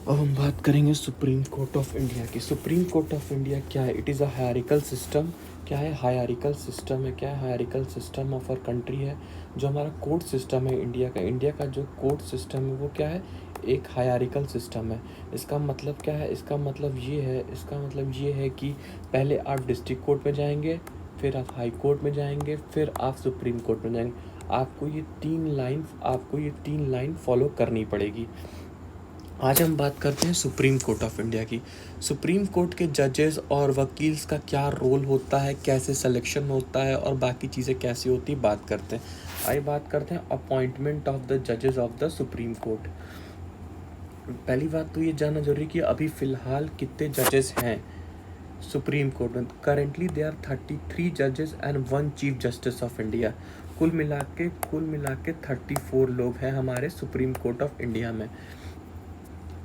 अब हम बात करेंगे सुप्रीम कोर्ट ऑफ इंडिया की। सुप्रीम कोर्ट ऑफ इंडिया क्या है? It is a hierarchical system. क्या है? हायरार्किकल सिस्टम है। क्या है? Hierarchical system of our country है। जो हमारा कोर्ट सिस्टम है इंडिया का जो कोर्ट सिस्टम है वो क्या है? एक हायरार्किकल सिस्टम है। इसका मतलब क्या है? इसका मतलब ये है कि पहले आप डिस्ट्रिक्ट कोर्ट में जाएंगे, फिर आप हाई कोर्ट में जाएंगे, फिर आप सुप्रीम कोर्ट में जाएंगे। आपको ये तीन लाइन फॉलो करनी पड़ेगी। आज हम बात करते हैं सुप्रीम कोर्ट ऑफ इंडिया की। सुप्रीम कोर्ट के जजेस और वकील्स का क्या रोल होता है, कैसे सिलेक्शन होता है और बाकी चीज़ें कैसी होती बात करते हैं। आइए बात करते हैं अपॉइंटमेंट ऑफ द जजेस ऑफ द सुप्रीम कोर्ट। पहली बात तो ये जानना जरूरी कि अभी फ़िलहाल कितने जजेस हैं सुप्रीम कोर्ट में। करेंटली दे आर 33 जजेस and 1 chief justice of India. कुल मिला के 34 लोग हैं हमारे सुप्रीम कोर्ट ऑफ इंडिया में।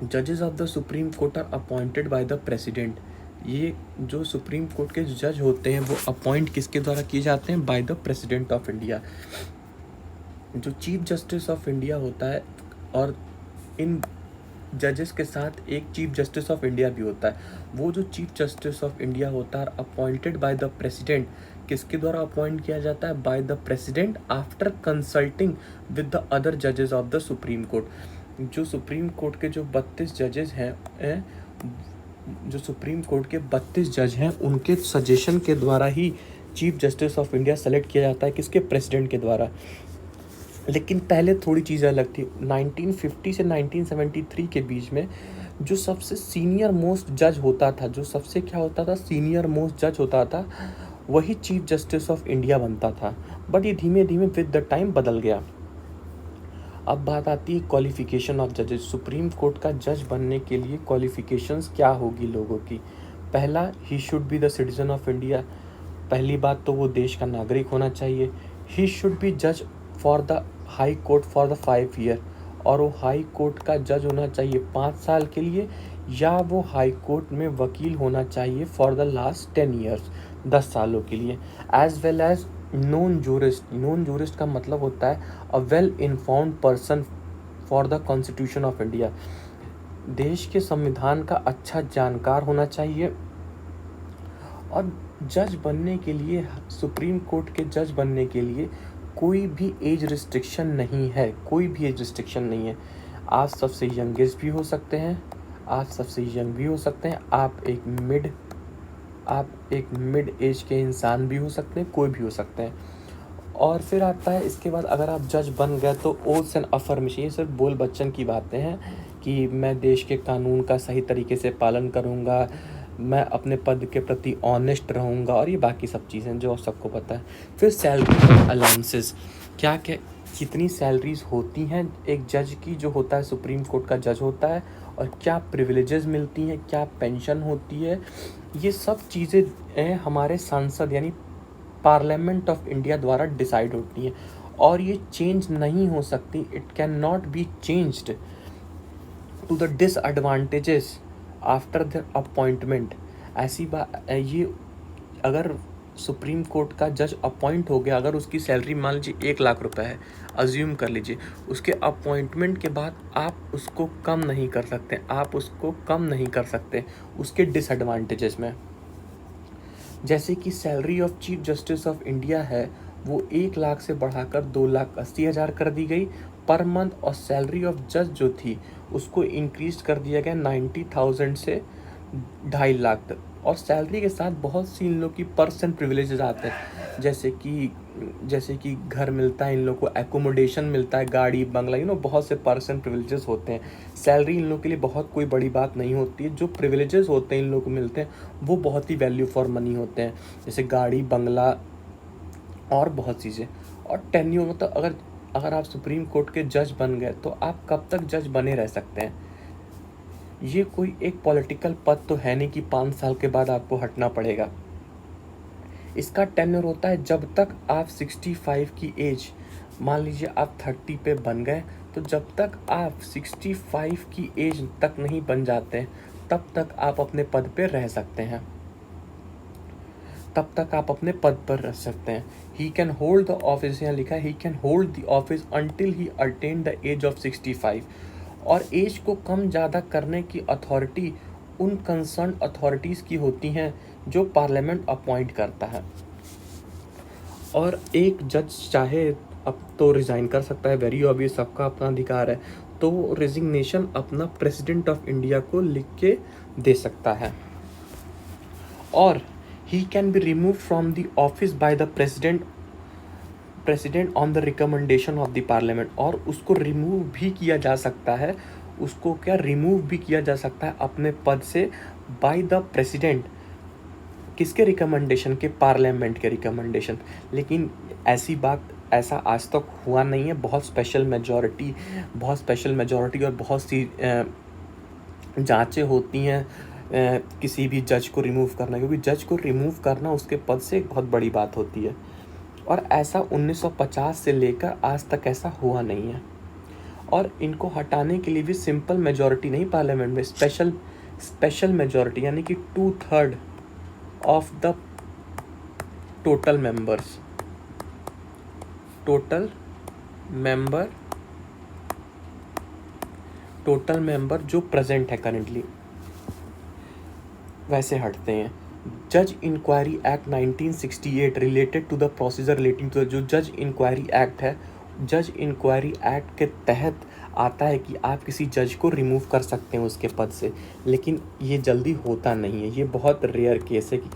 जजेस of the Supreme Court are appointed by the president. ये जो सुप्रीम कोर्ट के जज होते हैं वो अपॉइंट किसके द्वारा किए जाते हैं? Bye the president of India. जो चीफ जस्टिस ऑफ इंडिया होता है, और इन जजेस के साथ एक चीफ जस्टिस ऑफ इंडिया भी होता है। वो जो चीफ जस्टिस ऑफ इंडिया होता है अपॉइंटेड बाय द प्रेसिडेंट। किसके द्वारा अपॉइंट किया जाता है? Bye the president after consulting with the other जजेस ऑफ द सुप्रीम कोर्ट। जो सुप्रीम कोर्ट के जो 32 जजेस हैं, जो सुप्रीम कोर्ट के 32 जज हैं, उनके सजेशन के द्वारा ही chief justice of India select किया जाता है। किसके? प्रेसिडेंट के द्वारा। लेकिन पहले थोड़ी चीज़ें अलग थी। 1950 से 1973 के बीच में जो सबसे सीनियर मोस्ट जज होता था, जो सबसे क्या होता था? सीनियर मोस्ट जज होता था, वही चीफ जस्टिस ऑफ इंडिया बनता था। बट ये धीमे धीमे विद द टाइम बदल गया। अब बात आती है क्वालिफिकेशन ऑफ जजेस। सुप्रीम कोर्ट का जज बनने के लिए क्वालिफिकेशंस क्या होगी लोगों की? पहला, he should be the citizen of India. पहली बात तो वो देश का नागरिक होना चाहिए। ही शुड बी जज for the high court for the 5 year. और वो हाई कोर्ट का जज होना चाहिए 5 साल के लिए, या वो हाई कोर्ट में वकील होना चाहिए फॉर द लास्ट 10 ईयर्स, 10 सालों के लिए। As well as non jurist. Non jurist का मतलब होता है a well informed person for the Constitution of India. देश के संविधान का अच्छा जानकार होना चाहिए। और जज बनने के लिए, सुप्रीम कोर्ट के जज बनने के लिए कोई भी एज रिस्ट्रिक्शन नहीं है। कोई भी एज रिस्ट्रिक्शन नहीं है। आप सबसे यंगेस्ट भी हो सकते हैं, आप सबसे यंग भी हो सकते हैं, आप एक मिड एज के इंसान भी हो सकते हैं, कोई भी हो सकते हैं। और फिर आता है इसके बाद, अगर आप जज बन गए तो ओथ्स एंड अफर्मेशन। ये सिर्फ बोल बच्चन की बातें हैं कि मैं देश के कानून का सही तरीके से पालन करूँगा, मैं अपने पद के प्रति ऑनेस्ट रहूँगा, और ये बाकी सब चीज़ें जो सबको पता है। फिर सैलरी और अलाउंसेस। क्या क्या कितनी सैलरीज होती हैं एक जज की, जो होता है सुप्रीम कोर्ट का जज होता है, और क्या प्रिविलेजेस मिलती हैं, क्या पेंशन होती है, ये सब चीज़ें हमारे सांसद यानी पार्लियामेंट ऑफ इंडिया द्वारा डिसाइड होती हैं। और ये चेंज नहीं हो सकती। It can not be changed to the disadvantages after the appointment. ऐसी बात ये, अगर सुप्रीम कोर्ट का जज अपॉइंट हो गया, अगर उसकी सैलरी मान लीजिए 1 लाख रुपए है, अज्यूम कर लीजिए, उसके अपॉइंटमेंट के बाद आप उसको कम नहीं कर सकते, उसके डिसएडवांटेजेस में। जैसे कि salary of chief justice of India है, वो 1 लाख से बढ़ाकर 2,80,000 कर दी गई पर मंथ। और सैलरी ऑफ जज जो थी उसको इंक्रीज कर दिया गया 90,000 से 2.5 लाख तक। और सैलरी के साथ बहुत सी इन लोग की पर्सन प्रिविलेजेस आते हैं, जैसे कि घर मिलता है इन लोग को, एकोमोडेशन मिलता है, गाड़ी बंगला, बहुत से पर्सन प्रिविलेजेस होते हैं। सैलरी इन लोग के लिए बहुत कोई बड़ी बात नहीं होती है। जो प्रिविलेजेस होते हैं इन लोग को मिलते हैं वो बहुत ही वैल्यू फॉर मनी होते हैं, जैसे गाड़ी बंगला और बहुत चीज़ें। और टेन्योर मतलब अगर आप सुप्रीम कोर्ट के जज बन गए तो आप कब तक जज बने रह सकते हैं? ये कोई एक पॉलिटिकल पद तो है नहीं कि 5 साल के बाद आपको हटना पड़ेगा। इसका टेन्योर होता है जब तक आप 65 की एज, मान लीजिए आप 30 पे बन गए, तो जब तक आप 65 की एज तक नहीं बन जाते तब तक आप अपने पद पे रह सकते हैं, he can hold the office, यहाँ लिखा है he can hold the office until he attain the age of 65। और एज को कम ज़्यादा करने की अथॉरिटी उन कंसर्न अथॉरिटीज़ की होती हैं जो पार्लियामेंट अपॉइंट करता है। और एक जज चाहे अब तो रिज़ाइन कर सकता है, वेरी ऑब्वियस, सबका अपना अधिकार है, तो वो रेजिग्नेशन अपना प्रेसिडेंट ऑफ इंडिया को लिख के दे सकता है। और he can be remove from the office by the president on the recommendation of the parliament. और उसको रिमूव भी किया जा सकता है, उसको क्या रिमूव भी किया जा सकता है अपने पद से बाय द प्रेसिडेंट। किसके रिकमेंडेशन के? पार्लियामेंट के रिकमेंडेशन। लेकिन ऐसा आज तक हुआ नहीं है। बहुत स्पेशल मेजॉरिटी और बहुत सी जांचें होती हैं किसी भी जज को रिमूव करना, क्योंकि जज को रिमूव करना उसके पद से एक बहुत बड़ी बात होती है। और ऐसा 1950 से लेकर आज तक ऐसा हुआ नहीं है। और इनको हटाने के लिए भी सिंपल मेजॉरिटी नहीं, पार्लियामेंट में स्पेशल मेजॉरिटी, यानी कि 2/3 ऑफ द टोटल मेंबर जो प्रेजेंट है करेंटली, वैसे हटते हैं। जज inquiry act 1968 related to the procedure relating to जो जज इंक्वायरी एक्ट है, जज इंक्वायरी एक्ट के तहत आता है कि आप किसी जज को रिमूव कर सकते हैं उसके पद से। लेकिन ये जल्दी होता नहीं है, ये बहुत रेयर केस है कि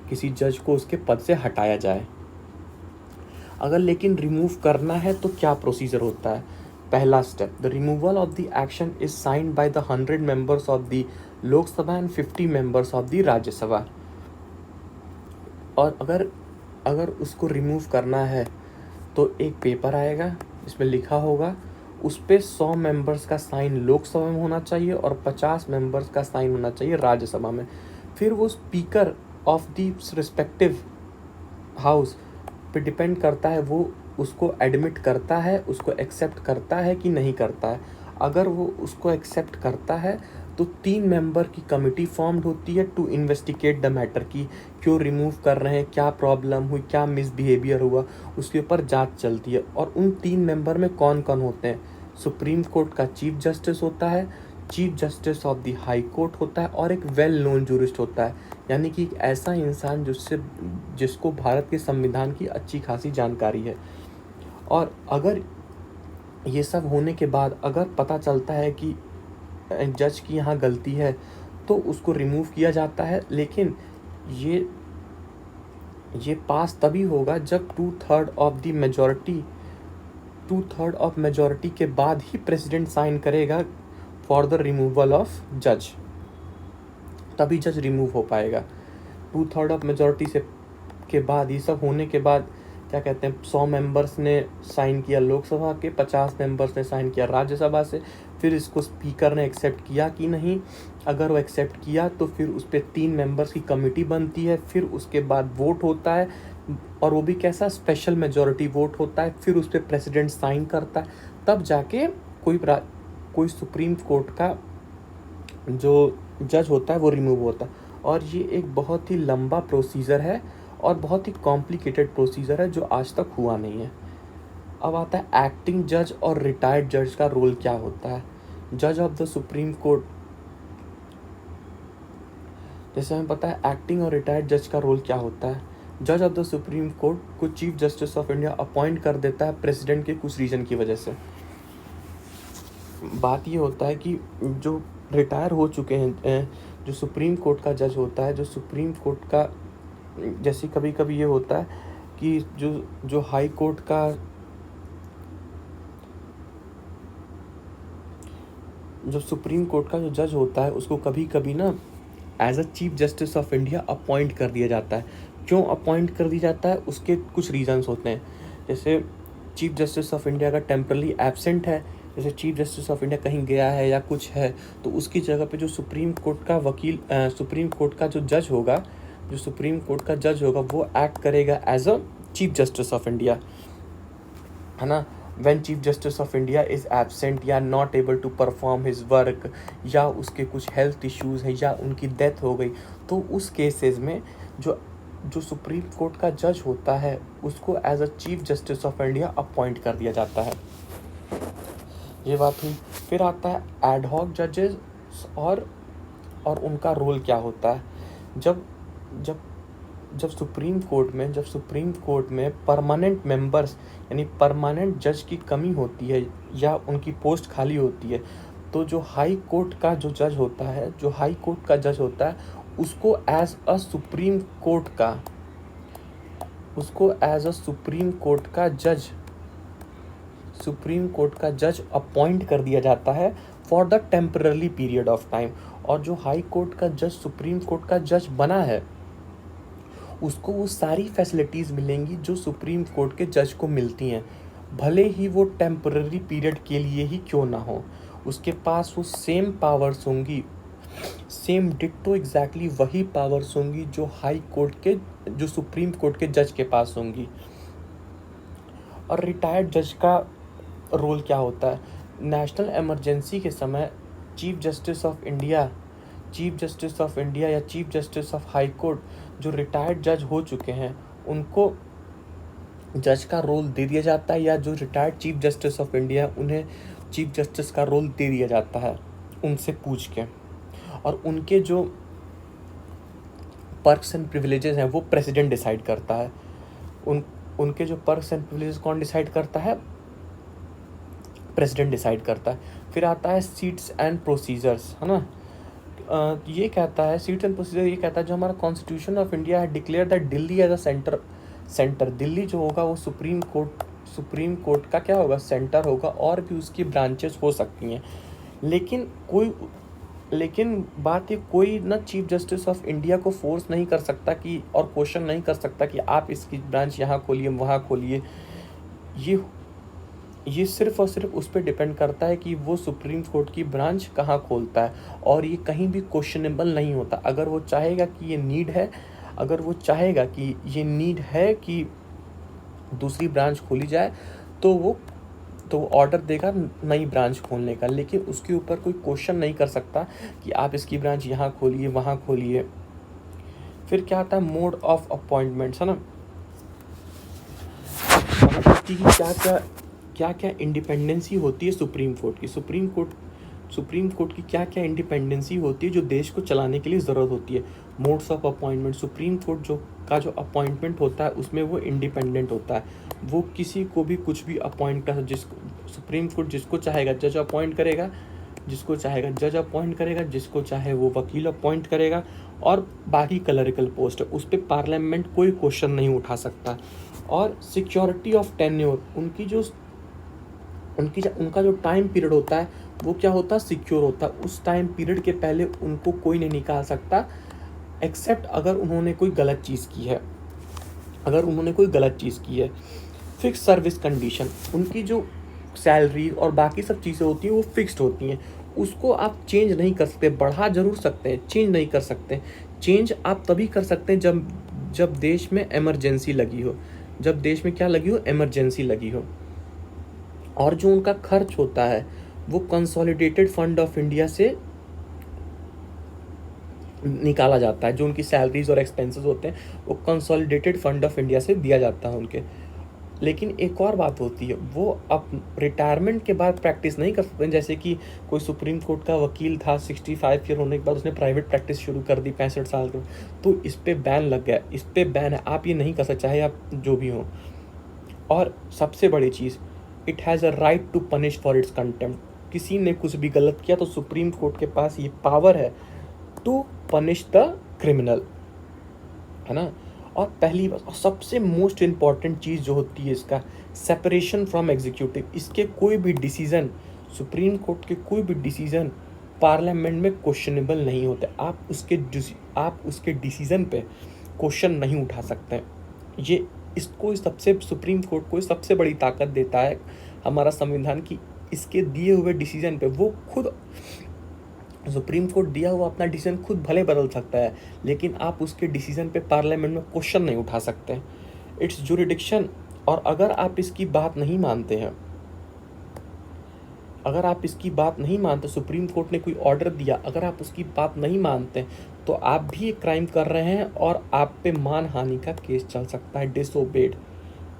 किसी जज को उसके पद से हटाया जाए। अगर लेकिन रिमूव करना है तो क्या प्रोसीजर होता है? पहला step, the removal of the action is signed by the 100 members of the Lok Sabha and 50 members of the Rajya Sabha. और अगर उसको रिमूव करना है तो एक पेपर आएगा, इसमें लिखा होगा, उस पर 100 मेंबर्स का साइन लोकसभा में होना चाहिए और 50 मेंबर्स का साइन होना चाहिए राज्यसभा में। फिर वो speaker of the respective house पे डिपेंड करता है, वो उसको एडमिट करता है, उसको एक्सेप्ट करता है कि नहीं करता है। अगर वो उसको एक्सेप्ट करता है तो 3 मेंबर की कमेटी फॉर्म्ड होती है टू इन्वेस्टिगेट द मैटर की क्यों रिमूव कर रहे हैं, क्या प्रॉब्लम हुई, क्या मिसबिहेवियर हुआ, उसके ऊपर जांच चलती है। और उन 3 मेंबर में कौन कौन होते हैं? सुप्रीम कोर्ट का चीफ जस्टिस होता है, chief justice of the high court होता है, और एक वेल नोन जूरिस्ट होता है, यानी कि एक ऐसा इंसान जिसको भारत के संविधान की अच्छी खासी जानकारी है। और अगर ये सब होने के बाद अगर पता चलता है कि जज की यहाँ गलती है तो उसको रिमूव किया जाता है। लेकिन ये पास तभी होगा जब 2/3 ऑफ मेजॉरिटी के बाद ही प्रेसिडेंट साइन करेगा फॉर द रिमूवल ऑफ जज, तभी जज रिमूव हो पाएगा। 2/3 ऑफ मेजॉरिटी से के बाद, ये सब होने के बाद क्या कहते हैं, 100 मेंबर्स ने साइन किया लोकसभा के, 50 मेंबर्स ने साइन किया राज्यसभा से। फिर इसको स्पीकर ने एक्सेप्ट किया कि नहीं, अगर वो एक्सेप्ट किया तो फिर उस पर 3 मेंबर्स की कमेटी बनती है, फिर उसके बाद वोट होता है, और वो भी कैसा, स्पेशल मेजॉरिटी वोट होता है। फिर उस पर प्रेसिडेंट साइन करता है, तब जाके कोई सुप्रीम कोर्ट का जो जज होता है वो रिमूव होता है। और ये एक बहुत ही लंबा प्रोसीजर है और बहुत ही कॉम्प्लिकेटेड प्रोसीजर है जो आज तक हुआ नहीं है। अब आता है एक्टिंग जज और रिटायर्ड जज का रोल क्या होता है। जज ऑफ द सुप्रीम कोर्ट, जैसे हमें पता है एक्टिंग और रिटायर्ड जज का रोल क्या होता है। जज ऑफ द सुप्रीम कोर्ट को chief justice of India appoint कर देता है प्रेसिडेंट के कुछ रीजन की वजह से। बात ये होता है कि जो रिटायर हो चुके हैं, जो सुप्रीम कोर्ट का जज होता है, जो सुप्रीम कोर्ट का, जैसे कभी कभी ये होता है कि जो हाई कोर्ट का, जो सुप्रीम कोर्ट का जो जज होता है उसको कभी कभी ना as a chief justice of India appoint कर दिया जाता है। क्यों अपॉइंट कर दिया जाता है, उसके कुछ रीजंस होते हैं। जैसे चीफ जस्टिस ऑफ इंडिया का टेम्परली एब्सेंट है, जैसे चीफ जस्टिस ऑफ इंडिया कहीं गया है या कुछ है, तो उसकी जगह पे जो सुप्रीम कोर्ट का सुप्रीम कोर्ट का जो जज होगा, वो एक्ट करेगा as a chief justice of India, है ना। When chief justice of India is absent या not able to perform his work, या उसके कुछ हेल्थ इश्यूज़ हैं या उनकी डेथ हो गई, तो उस केसेस में जो सुप्रीम कोर्ट का जज होता है उसको as a chief justice of India appoint कर दिया जाता है। ये बात हुई। फिर आता है एड हॉक जजेस और उनका रोल क्या होता है। जब जब जब सुप्रीम कोर्ट में परमानेंट मेंबर्स यानी परमानेंट जज की कमी होती है या उनकी पोस्ट खाली होती है, तो जो हाई कोर्ट का जज होता है उसको एज अ सुप्रीम कोर्ट का जज अपॉइंट कर दिया जाता है for the temporary period of time. और जो हाई कोर्ट का जज सुप्रीम कोर्ट का जज बना है उसको वो सारी फैसिलिटीज़ मिलेंगी जो सुप्रीम कोर्ट के जज को मिलती हैं, भले ही वो टेम्पररी पीरियड के लिए ही क्यों ना हो। उसके पास वो सेम पावर्स होंगी, सेम डिट्टो एग्जैक्टली वही पावर्स होंगी जो सुप्रीम कोर्ट के जज के पास होंगी। और रिटायर्ड जज का रोल क्या होता है। नेशनल इमरजेंसी के समय चीफ जस्टिस ऑफ इंडिया या chief justice of high court जो रिटायर्ड जज हो चुके हैं उनको जज का रोल दे दिया जाता है, या जो retired chief justice of India उन्हें चीफ जस्टिस का रोल दे दिया जाता है उनसे पूछ के। और उनके जो पर्क्स एंड प्रिविलेजेस हैं वो प्रेसिडेंट डिसाइड करता है। उनके जो पर्क्स एंड प्रिविलेजेस कौन डिसाइड करता है, प्रेसिडेंट डिसाइड करता है। फिर आता है सीट्स एंड प्रोसीजर्स, है ना। ये कहता है सीट्स एंड प्रोसीजर, ये कहता है जो हमारा कॉन्स्टिट्यूशन ऑफ इंडिया है declare that Delhi as a centre Delhi जो होगा वो सुप्रीम कोर्ट का क्या होगा, सेंटर होगा, और भी उसकी ब्रांचेस हो सकती हैं। लेकिन बात ये कोई ना चीफ जस्टिस ऑफ इंडिया को फोर्स नहीं कर सकता कि और क्वेश्चन नहीं कर सकता कि आप इसकी ब्रांच यहाँ खोलिए वहाँ खोलिए। ये सिर्फ और सिर्फ उस पर डिपेंड करता है कि वो सुप्रीम कोर्ट की ब्रांच कहाँ खोलता है, और ये कहीं भी क्वेश्चनेबल नहीं होता। अगर वो चाहेगा कि ये नीड है कि दूसरी ब्रांच खोली जाए तो वो ऑर्डर देगा नई ब्रांच खोलने का, लेकिन उसके ऊपर कोई क्वेश्चन नहीं कर सकता कि आप इसकी ब्रांच यहाँ खोलिए वहाँ खोलिए। फिर क्या आता है मोड ऑफ अपॉइंटमेंट्स, है ना। क्या क्या इंडिपेंडेंसी होती है सुप्रीम कोर्ट की। सुप्रीम कोर्ट की क्या क्या इंडिपेंडेंसी होती है जो देश को चलाने के लिए ज़रूरत होती है। Modes of appointment, supreme court जो अपॉइंटमेंट होता है उसमें वो इंडिपेंडेंट होता है, वो किसी को भी कुछ भी अपॉइंट कर सुप्रीम कोर्ट जिसको चाहेगा जज अपॉइंट करेगा, जिसको चाहे वो वकील अपॉइंट करेगा, और बाकी क्लरिकल पोस्ट है उस पर पार्लियामेंट कोई क्वेश्चन नहीं उठा सकता। और सिक्योरिटी ऑफ टेन्योर, उनका जो टाइम पीरियड होता है वो क्या होता है, सिक्योर होता है। उस टाइम पीरियड के पहले उनको कोई नहीं निकाल सकता एक्सेप्ट अगर उन्होंने कोई गलत चीज़ की है। फिक्स सर्विस कंडीशन, उनकी जो सैलरी और बाकी सब चीज़ें होती हैं वो फिक्स्ड होती हैं, उसको आप चेंज नहीं कर सकते। बढ़ा जरूर सकते हैं, चेंज नहीं कर सकते। चेंज आप तभी कर सकते हैं जब देश में इमरजेंसी लगी हो, इमरजेंसी लगी हो। और जो उनका खर्च होता है वो कंसोलिडेटेड फंड ऑफ इंडिया से निकाला जाता है। जो उनकी सैलरीज और एक्सपेंसेस होते हैं वो कंसोलिडेटेड फंड ऑफ इंडिया से दिया जाता है उनके। लेकिन एक और बात होती है, वो अब रिटायरमेंट के बाद प्रैक्टिस नहीं कर सकते। जैसे कि कोई सुप्रीम कोर्ट का वकील था, 65 ईयर होने के बाद उसने प्राइवेट प्रैक्टिस शुरू कर दी 65 साल के, तो इस पर बैन लग गया, इस पर बैन है, आप ये नहीं कर सकते चाहे आप जो भी हो। और सबसे बड़ी चीज़, it has a right to punish for its contempt. किसी ने कुछ भी गलत किया तो सुप्रीम कोर्ट के पास ये पावर है टू पनिश द क्रिमिनल, है ना। और पहली बात और सबसे मोस्ट इम्पॉर्टेंट चीज़ जो होती है इसका, सेपरेशन फ्रॉम एग्जीक्यूटिव। इसके कोई भी डिसीज़न, सुप्रीम कोर्ट के कोई भी डिसीज़न पार्लियामेंट में क्वेश्चनेबल नहीं होते। आप उसके डिसीज़न पे क्वेश्चन नहीं उठा सकते। ये इसको सुप्रीम कोर्ट को सबसे बड़ी ताकत देता है हमारा संविधान की, इसके दिए हुए डिसीजन पे वो खुद, सुप्रीम कोर्ट दिया हुआ अपना डिसीजन खुद भले बदल सकता है, लेकिन आप उसके डिसीजन पे पार्लियामेंट में क्वेश्चन नहीं उठा सकते। It's jurisdiction. और अगर आप इसकी बात नहीं मानते, सुप्रीम कोर्ट ने कोई ऑर्डर दिया, अगर आप उसकी बात नहीं मानते तो आप भी एक क्राइम कर रहे हैं और आप पे मानहानि का केस चल सकता है, डिसओबेड,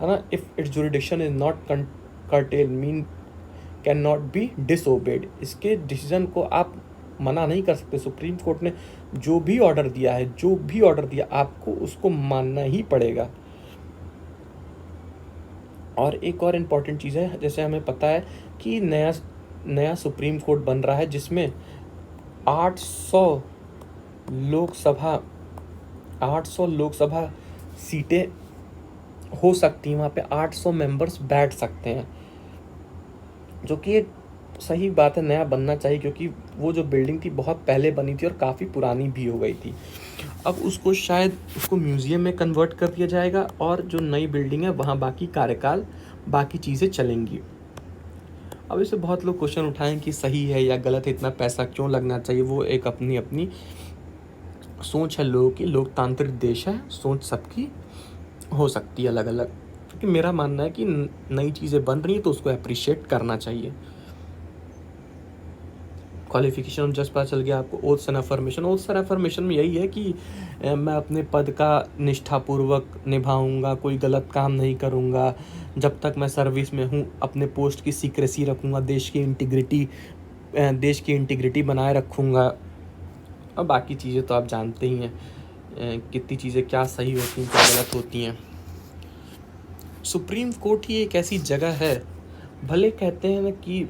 है ना। If its jurisdiction is not curtailed mean can not be disobeyed. इसके डिसीजन को आप मना नहीं कर सकते। सुप्रीम कोर्ट ने जो भी ऑर्डर दिया है, जो भी ऑर्डर दिया, आपको उसको मानना ही पड़ेगा। और एक और इम्पॉर्टेंट चीज़ है, जैसे हमें पता है कि नया सुप्रीम कोर्ट बन रहा है जिसमें 800 लोकसभा 800 लोकसभा सीटें हो सकती हैं। वहाँ पे 800 मेंबर्स बैठ सकते हैं, जो कि एक सही बात है, नया बनना चाहिए, क्योंकि वो जो बिल्डिंग थी बहुत पहले बनी थी और काफ़ी पुरानी भी हो गई थी। अब उसको शायद उसको म्यूज़ियम में कन्वर्ट कर दिया जाएगा और जो नई बिल्डिंग है वहाँ बाकी कार्यकाल बाकी चीज़ें चलेंगी। अब इसे बहुत लोग क्वेश्चन उठाएं कि सही है या गलत है, इतना पैसा क्यों लगना चाहिए। वो एक अपनी अपनी सोच है लोगों की, लोकतांत्रिक देश है, सोच सबकी हो सकती है अलग अलग। क्योंकि मेरा मानना है कि नई चीज़ें बन रही हैं तो उसको अप्रिशिएट करना चाहिए। क्वालिफिकेशन ऑफ जज पता चल गया आपको। Oaths and affirmation, oaths and affirmation में यही है कि मैं अपने पद का निष्ठापूर्वक निभाऊंगा, कोई गलत काम नहीं करूंगा, जब तक मैं सर्विस में हूं अपने पोस्ट की सीक्रेसी रखूंगा, देश की इंटीग्रिटी बनाए रखूंगा। और बाकी चीज़ें तो आप जानते ही हैं, कितनी चीज़ें क्या सही होती हैं, क्या गलत होती हैं। सुप्रीम कोर्ट ही एक ऐसी जगह है, भले कहते हैं ना कि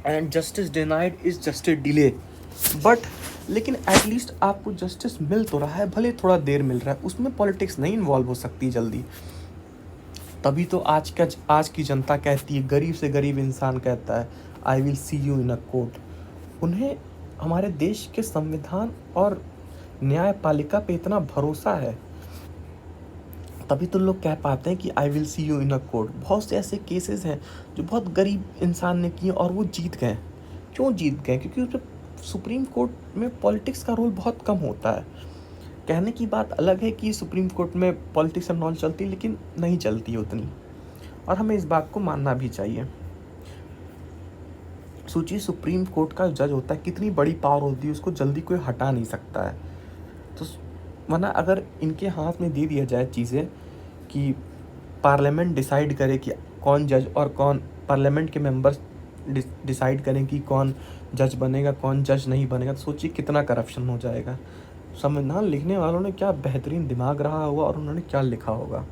and justice denied is justice delay, but लेकिन एटलीस्ट आपको जस्टिस मिल तो रहा है, भले थोड़ा देर मिल रहा है, उसमें पॉलिटिक्स नहीं इन्वॉल्व हो सकती जल्दी। तभी तो आज की जनता कहती है, गरीब से गरीब इंसान कहता है I will see you in a court. उन्हें हमारे देश के संविधान और न्यायपालिका पे इतना भरोसा है, तभी तो लोग कह पाते हैं कि I will see you in a court. बहुत से ऐसे केसेस हैं जो बहुत गरीब इंसान ने किए और वो जीत गए। क्यों जीत गए? क्योंकि उसमें सुप्रीम कोर्ट में पॉलिटिक्स का रोल बहुत कम होता है। कहने की बात अलग है कि सुप्रीम कोर्ट में पॉलिटिक्स एंड नॉन चलती, लेकिन नहीं चलती उतनी, और हमें इस बात को मानना भी चाहिए। सोचिए, सुप्रीम कोर्ट का जज होता है, कितनी बड़ी पावर होती है, उसको जल्दी कोई हटा नहीं सकता है। तो वरना अगर इनके हाथ में दे दिया जाए चीज़ें कि पार्लियामेंट डिसाइड करे कि कौन जज और कौन, पार्लियामेंट के मेंबर्स डिसाइड करें कि कौन जज बनेगा कौन जज नहीं बनेगा, तो सोचिए कितना करप्शन हो जाएगा। संविधान लिखने वालों ने क्या बेहतरीन दिमाग रहा होगा और उन्होंने क्या लिखा होगा।